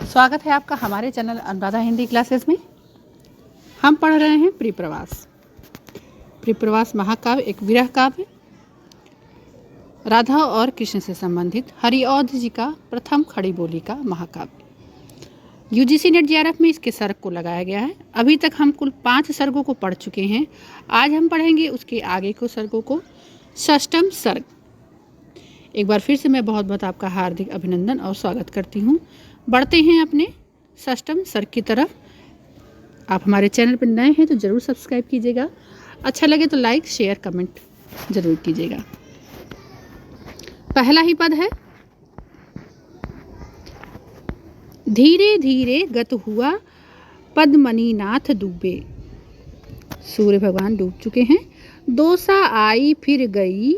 स्वागत है आपका हमारे चैनल अनुराधा हिंदी क्लासेस में। हम पढ़ रहे हैं प्रियप्रवास। प्रियप्रवास महाकाव्य एक विरह काव्य, राधा और कृष्ण से संबंधित हरिऔध जी का प्रथम खड़ी बोली का महाकाव्य। यूजीसी नेट जेआरएफ में इसके सर्ग को लगाया गया है। अभी तक हम कुल 5 सर्गों को पढ़ चुके हैं। आज हम पढ़ेंगे उसके आगे को सर्गों को। षष्ठम सर्ग। एक बार फिर से मैं बहुत बहुत आपका हार्दिक अभिनंदन और स्वागत करती हूँ। बढ़ते हैं अपने षष्ठम सर्ग की तरफ। आप हमारे चैनल पर नए हैं तो ज़रूर सब्सक्राइब कीजिएगा। अच्छा लगे तो लाइक शेयर कमेंट ज़रूर कीजिएगा। पहला ही पद है, धीरे धीरे गत हुआ पद्मनीनाथ डूबे। सूर्य भगवान डूब चुके हैं। दोसा आई फिर गई,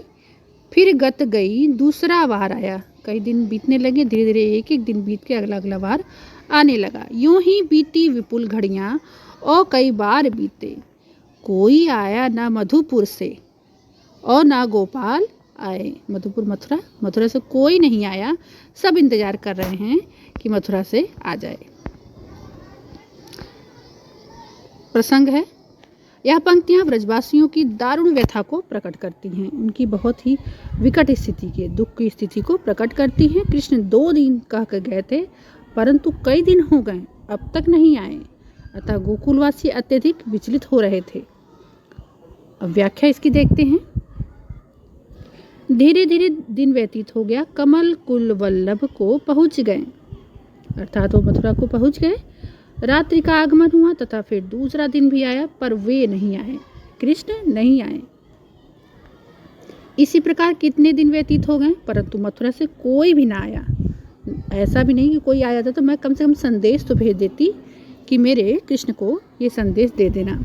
फिर गत गई, दूसरा बार आया। कई दिन बीतने लगे, धीरे धीरे एक एक दिन बीत के अगला अगला बार आने लगा। यूं ही बीती विपुल घड़ियां और कई बार बीते। कोई आया ना मधुपुर से और ना गोपाल आए। मधुपुर मथुरा, मथुरा से कोई नहीं आया। सब इंतजार कर रहे हैं कि मथुरा से आ जाए। प्रसंग है, यह पंक्तियां ब्रजवासियों की दारुण व्यथा को प्रकट करती हैं। उनकी बहुत ही विकट स्थिति के, दुख की स्थिति को प्रकट करती हैं। कृष्ण 2 दिन कह कर गए थे, परंतु कई दिन हो गए, अब तक नहीं आए। अतः गोकुलवासी अत्यधिक विचलित हो रहे थे। अब व्याख्या इसकी देखते हैं। धीरे धीरे दिन व्यतीत हो गया, कमल कुल वल्लभ को पहुंच गए, अर्थात वो मथुरा को पहुंच गए। रात्रि का आगमन हुआ तथा फिर दूसरा दिन भी आया, पर वे नहीं आए, कृष्ण नहीं आए। इसी प्रकार कितने दिन व्यतीत हो गए, परंतु मथुरा से कोई भी ना आया। ऐसा भी नहीं कि कोई आया था तो मैं कम से कम संदेश तो भेज देती कि मेरे कृष्ण को ये संदेश दे देना।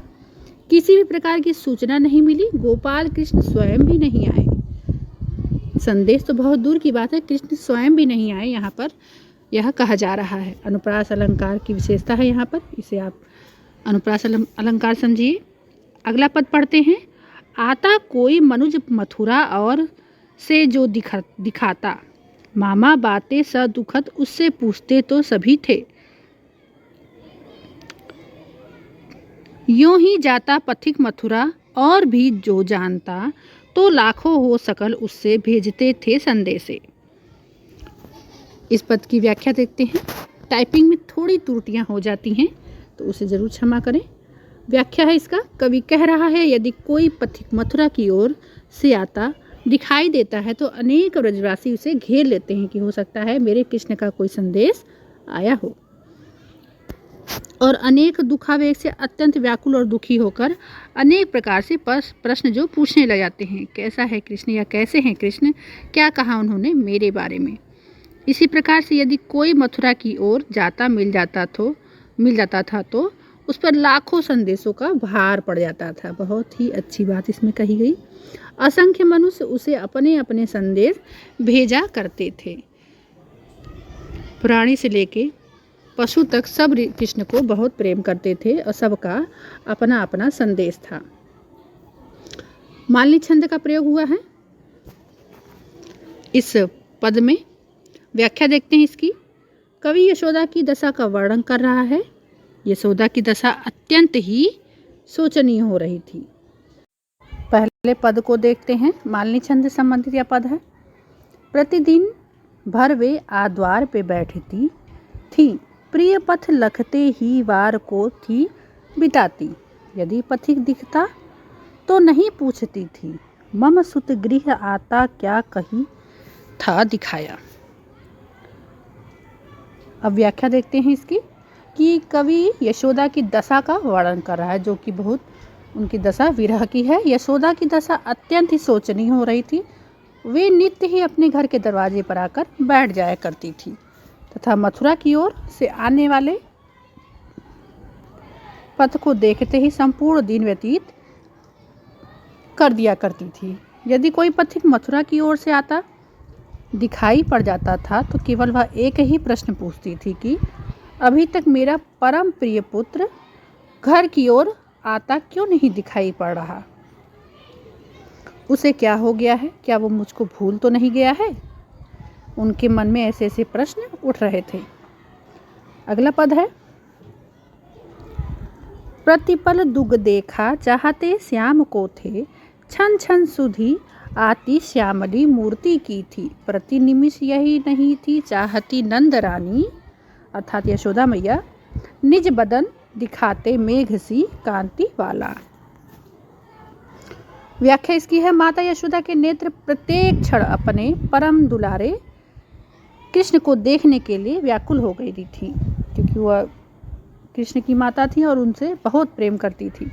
किसी भी प्रकार की सूचना नहीं मिली। गोपाल कृष्ण स्वयं भी नहीं आए। संदेश तो बहुत दूर की बात है, कृष्ण स्वयं भी नहीं आए। यहाँ पर यह कहा जा रहा है। अनुप्रास अलंकार की विशेषता है यहाँ पर, इसे आप अनुप्रास अलंकार समझिए। अगला पद पढ़ते हैं। आता कोई मनुज मथुरा और से जो दिखाता, मामा बातें स दुखद उससे पूछते तो सभी थे। यूं ही जाता पथिक मथुरा और भी जो जानता, तो लाखों हो सकल उससे भेजते थे संदेशे। इस पद की व्याख्या देखते हैं। टाइपिंग में थोड़ी त्रुटियां हो जाती हैं तो उसे ज़रूर क्षमा करें। व्याख्या है इसका। कवि कह रहा है, यदि कोई पथिक मथुरा की ओर से आता दिखाई देता है तो अनेक ब्रजवासी उसे घेर लेते हैं कि हो सकता है मेरे कृष्ण का कोई संदेश आया हो, और अनेक दुखावेग से अत्यंत व्याकुल और दुखी होकर अनेक प्रकार से प्रश्न जो पूछने लग जाते हैं। कैसा है कृष्ण, या कैसे हैं कृष्ण, क्या कहा उन्होंने मेरे बारे में। इसी प्रकार से यदि कोई मथुरा की ओर जाता मिल जाता था तो उस पर लाखों संदेशों का भार पड़ जाता था। बहुत ही अच्छी बात इसमें कही गई। असंख्य मनुष्य उसे अपने अपने संदेश भेजा करते थे। प्राणी से लेके पशु तक सब कृष्ण को बहुत प्रेम करते थे और सबका अपना अपना संदेश था। मालिनी छंद का प्रयोग हुआ है इस पद में। व्याख्या देखते हैं इसकी। कवि यशोदा की दशा का वर्णन कर रहा है। यशोदा की दशा अत्यंत ही शोचनीय हो रही थी। पहले पद को देखते हैं। मालिनी छंद से संबंधित यह पद है। प्रतिदिन भर वे आद्वार पे बैठती थी, प्रिय पथ लखते ही वार को थी बिताती। यदि पथिक दिखता तो नहीं पूछती थी, मम सुत गृह आता क्या कही था दिखाया। अब व्याख्या देखते हैं इसकी कि कवि यशोदा की दशा का वर्णन कर रहा है, जो कि बहुत उनकी दशा विरह की है। यशोदा की दशा अत्यंत ही शोचनीय हो रही थी। वे नित्य ही अपने घर के दरवाजे पर आकर बैठ जाया करती थी तथा मथुरा की ओर से आने वाले पथ को देखते ही संपूर्ण दिन व्यतीत कर दिया करती थी। यदि कोई पथिक मथुरा की ओर से आता दिखाई पड़ जाता था तो केवल वह एक ही प्रश्न पूछती थी कि अभी तक मेरा परम प्रिय पुत्र घर की ओर आता क्यों नहीं दिखाई पड़ रहा। उसे क्या हो गया है, क्या वो मुझको भूल तो नहीं गया है। उनके मन में ऐसे ऐसे प्रश्न उठ रहे थे। अगला पद है, प्रतिपल दुग देखा चाहते श्याम को थे, छन छन सुधी आती श्यामली मूर्ति की थी। प्रति निमिष यही नहीं थी चाहती नंद रानी, अर्थात यशोदा मैया, निज बदन दिखाते मेघ सी कांति वाला। व्याख्या इसकी है, माता यशोदा के नेत्र प्रत्येक क्षण अपने परम दुलारे कृष्ण को देखने के लिए व्याकुल हो गई थी, क्योंकि वह कृष्ण की माता थी और उनसे बहुत प्रेम करती थी।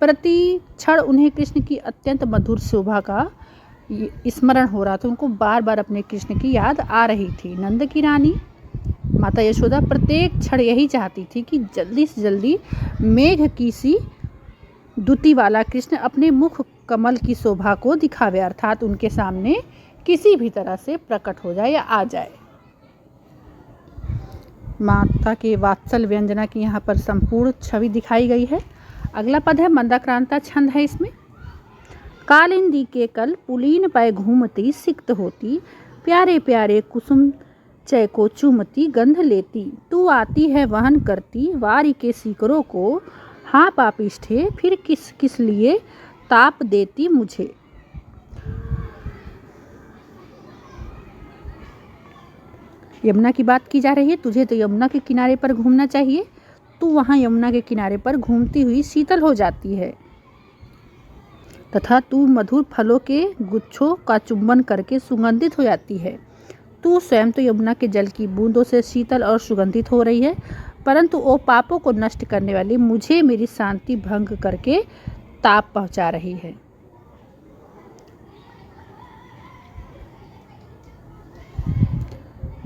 प्रति क्षण उन्हें कृष्ण की अत्यंत मधुर शोभा का स्मरण हो रहा था, उनको बार बार अपने कृष्ण की याद आ रही थी। नंद की रानी माता यशोदा प्रत्येक क्षण यही चाहती थी कि जल्दी से जल्दी मेघ की सी द्युति वाला कृष्ण अपने मुख कमल की शोभा को दिखावे, अर्थात उनके सामने किसी भी तरह से प्रकट हो जाए या आ जाए। माता के वात्सल व्यंजना की यहाँ पर संपूर्ण छवि दिखाई गई है। अगला पद है, मंदाक्रांता छंद है इसमें। कालिंदी के कल पुलीन पै घूमती सिक्त होती, प्यारे प्यारे कुसुम चय को चूमती गंध लेती, तू आती है वहन करती वारी के सीकरों को, हाँ पापिष्ठे फिर किस किस लिए ताप देती मुझे। यमुना की बात की जा रही है, तुझे तो यमुना के किनारे पर घूमना चाहिए, तू वहाँ यमुना के किनारे पर घूमती हुई शीतल हो जाती है, तथा तू मधुर फलों के गुच्छों का चुंबन करके सुगंधित हो जाती है। तू स्वयं तो यमुना के जल की बूंदों से शीतल और सुगंधित हो रही है, परंतु वो पापों को नष्ट करने वाली मुझे मेरी शांति भंग करके ताप पहुंचा रही है।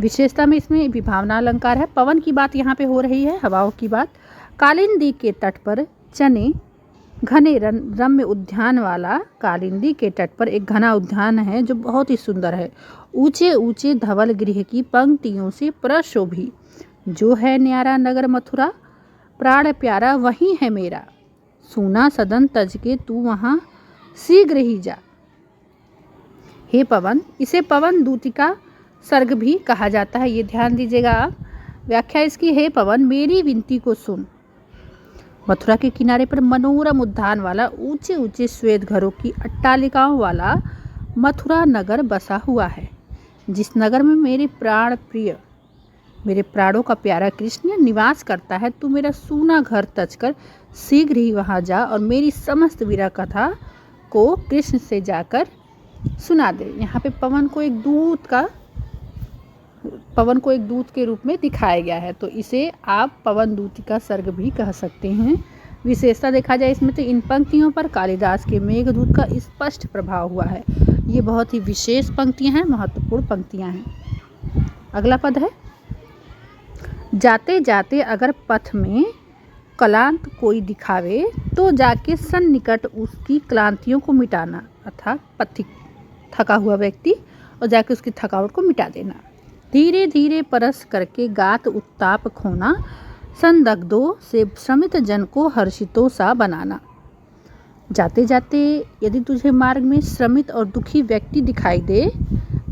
विशेषता में इसमें विभावना अलंकार है। पवन की बात यहाँ पे हो रही है, हवाओं की बात। कालिंदी के तट पर चने घने रम्य उद्यान वाला, कालिंदी के तट पर एक घना उद्यान है जो बहुत ही सुंदर है, ऊंचे ऊंचे धवल गृह की पंक्तियों से प्रशोभी, जो है न्यारा नगर मथुरा, प्राण प्यारा वही है मेरा, सूना सदन तज के तू वहाँ शीघ्र ही जा। हे पवन, इसे पवन दूतिका सर्ग भी कहा जाता है, ये ध्यान दीजिएगा आप। व्याख्या इसकी, हे पवन मेरी विनती को सुन। मथुरा के किनारे पर मनोरम उद्यान वाला, ऊंचे ऊंचे श्वेत घरों की अट्टालिकाओं वाला मथुरा नगर बसा हुआ है, जिस नगर में मेरे प्राण प्रिय, मेरे प्राणों का प्यारा कृष्ण निवास करता है। तू मेरा सूना घर तजकर शीघ्र ही वहां जा और मेरी समस्त वीरा कथा को कृष्ण से जाकर सुना दे। यहाँ पे पवन को एक दूत के रूप में दिखाया गया है, तो इसे आप पवन दूतिका सर्ग भी कह सकते हैं। विशेषता देखा जाए इसमें तो इन पंक्तियों पर कालिदास के मेघदूत का स्पष्ट प्रभाव हुआ है। ये बहुत ही विशेष पंक्तियां हैं, महत्वपूर्ण पंक्तियां हैं। अगला पद है, जाते जाते अगर पथ में क्लांत कोई दिखावे, तो जाके सन्निकट उसकी क्लांतियों को मिटाना, अर्थात पथिक थका हुआ व्यक्ति, और जाके उसकी थकावट को मिटा देना। धीरे धीरे परस करके गात उत्ताप खोना, संदग्धों से श्रमित जन को हर्षितों सा बनाना। जाते जाते यदि तुझे मार्ग में श्रमित और दुखी व्यक्ति दिखाई दे,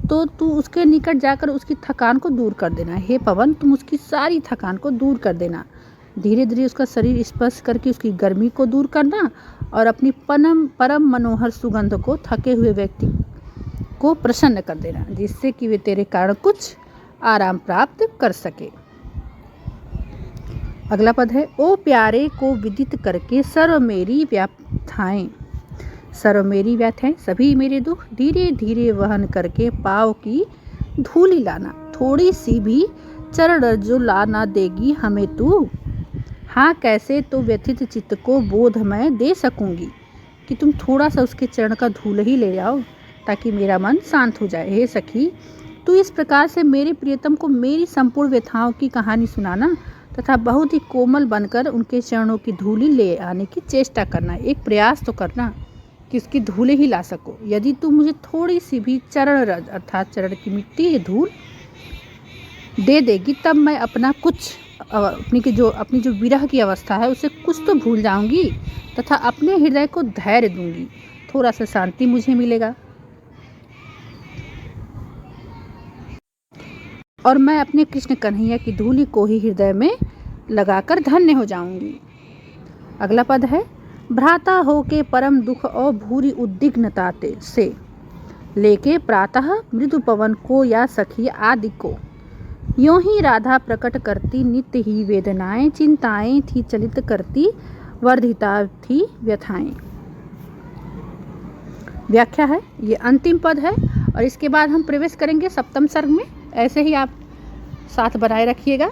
तो तू उसके निकट जाकर उसकी थकान को दूर कर देना। हे पवन, तुम उसकी सारी थकान को दूर कर देना। धीरे धीरे उसका शरीर स्पर्श करके उसकी गर्मी को दूर करना और अपनी परम मनोहर सुगंध को थके हुए व्यक्ति को प्रसन्न कर देना, जिससे कि वे तेरे कारण कुछ आराम प्राप्त कर सके। अगला पद है, ओ प्यारे को विदित करके सर्व मेरी व्यथाएं, सर्व मेरी व्यथाएं सभी मेरे दुख धीरे धीरे वहन करके पाँव की धूलि लाना। थोड़ी सी भी चरण जो ला ना देगी हमें तू, हाँ कैसे तो व्यथित चित्त को बोध मैं दे सकूंगी, कि तुम थोड़ा सा उसके चरण का धूल ही ले जाओ ताकि मेरा मन शांत हो जाए। हे सखी, तू इस प्रकार से मेरे प्रियतम को मेरी संपूर्ण व्यथाओं की कहानी सुनाना तथा बहुत ही कोमल बनकर उनके चरणों की धूलि ले आने की चेष्टा करना। एक प्रयास तो करना कि उसकी धूलें ही ला सको। यदि तू मुझे थोड़ी सी भी चरण रज अर्थात चरण की मिट्टी या धूल दे देगी, तब मैं अपनी जो विरह की अवस्था है उसे कुछ तो भूल जाऊंगी तथा अपने हृदय को धैर्य दूंगी, थोड़ा सा शांति मुझे मिलेगा। और मैं अपने कृष्ण कन्हैया की धूलि को ही हृदय में लगाकर धन्य हो जाऊंगी। अगला पद है, भ्राता हो के परम दुख और भूरी उद्विग्नता से लेके प्रातः मृदु पवन को या सखी आदि को, यों ही राधा प्रकट करती नित्य ही वेदनाएं, चिंताएं थी चलित करती वर्धिता थी व्यथाएं। व्याख्या है, ये अंतिम पद है और इसके बाद हम प्रवेश करेंगे सप्तम सर्ग में। ऐसे ही आप साथ बनाए रखिएगा।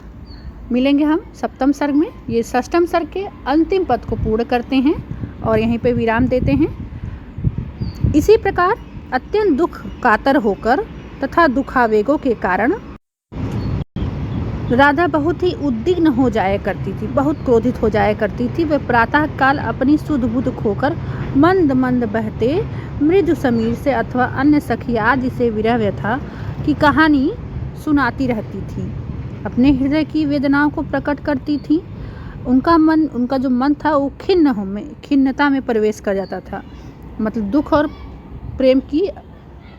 मिलेंगे हम सप्तम सर्ग में। ये षष्ठम सर्ग के अंतिम पद को पूर्ण करते हैं और यहीं पे विराम देते हैं। इसी प्रकार अत्यंत दुख कातर होकर तथा दुखावेगों के कारण राधा बहुत ही उद्विग्न हो जाया करती थी, बहुत क्रोधित हो जाया करती थी। वह प्रातः काल अपनी सुध बुध खोकर मंद मंद बहते मृदु समीर से अथवा अन्य सखी आदि से विरह व्यथा की कहानी सुनाती रहती थी, अपने हृदय की वेदनाओं को प्रकट करती थी। उनका जो मन था वो खिन्नता में प्रवेश कर जाता था। मतलब दुख और प्रेम की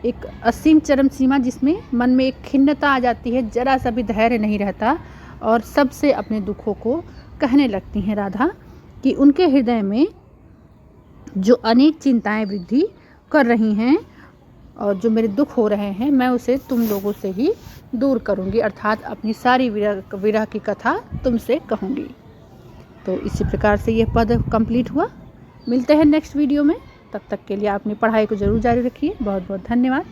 एक असीम चरम सीमा, जिसमें मन में एक खिन्नता आ जाती है, जरा सा भी धैर्य नहीं रहता और सबसे अपने दुखों को कहने लगती हैं राधा कि उनके हृदय में जो अनेक चिंताएं वृद्धि कर रही हैं और जो मेरे दुख हो रहे हैं, मैं उसे तुम लोगों से ही दूर करूंगी, अर्थात अपनी सारी विरह की कथा तुमसे कहूंगी। तो इसी प्रकार से यह पद कंप्लीट हुआ। मिलते हैं नेक्स्ट वीडियो में। तब तक के लिए अपनी पढ़ाई को जरूर जारी रखिए। बहुत बहुत धन्यवाद।